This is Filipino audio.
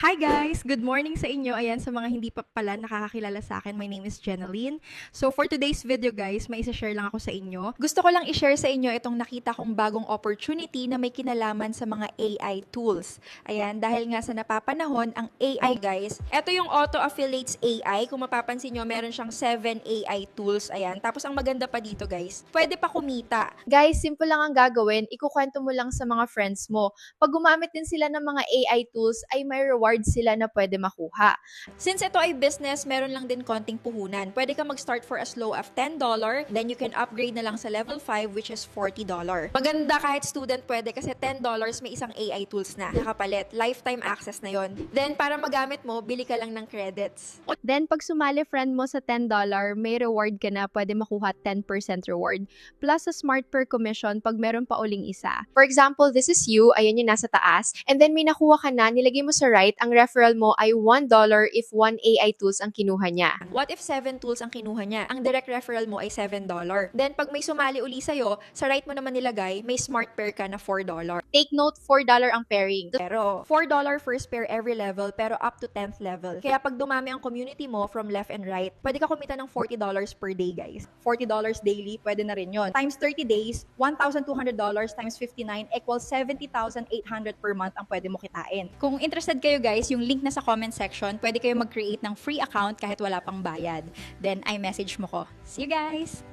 Hi guys! Good morning sa inyo. Ayan, sa mga hindi pa pala nakakakilala sa akin, my name is Jenaline. So for today's video guys, may isa-share lang ako sa inyo. Gusto ko lang i-share sa inyo itong nakita kong bagong opportunity na may kinalaman sa mga AI tools. Ayan, dahil nga sa napapanahon, ang AI guys, ito yung Auto Affiliates AI. Kung mapapansin nyo, meron siyang 7 AI tools. Ayan, tapos ang maganda pa dito guys, pwede pa kumita. Guys, simple lang ang gagawin, ikukwento mo lang sa mga friends mo. Pag gumamit din sila ng mga AI tools, ay may reward sila na pwede makuha. Since ito ay business, meron lang din konting puhunan. Pwede ka mag-start for as low of $10, then you can upgrade na lang sa level 5 which is $40. Maganda kahit student pwede kasi $10 may isang AI tools na nakapalit. Lifetime access na yon. Then para magamit mo, bili ka lang ng credits. Then, pag sumali friend mo sa $10, may reward ka na pwede makuha 10% reward. Plus, sa Smart Per Commission pag meron pa uling isa. For example, this is you, ayan yung nasa taas. And then, may nakuha ka na, nilagay mo sa right, ang referral mo ay $1 if 1 AI tools ang kinuha niya. What if 7 tools ang kinuha niya? Ang direct referral mo ay $7. Then pag may sumali uli sa'yo, sa right mo naman nilagay, may smart pair ka na $4. Take note, $4 ang pairing. Pero $4 first pair every level pero up to 10th level. Kaya pag dumami ang community mo from left and right, pwede ka kumita ng $40 per day guys. $40 daily, pwede na rin yon. Times 30 days, $1,200 times 59 equals 70,800 per month ang pwede mo kitain. Kung interested kayo guys, yung link na sa comment section, pwede kayo mag-create ng free account kahit wala pang bayad. Then I message mo ko. See you guys!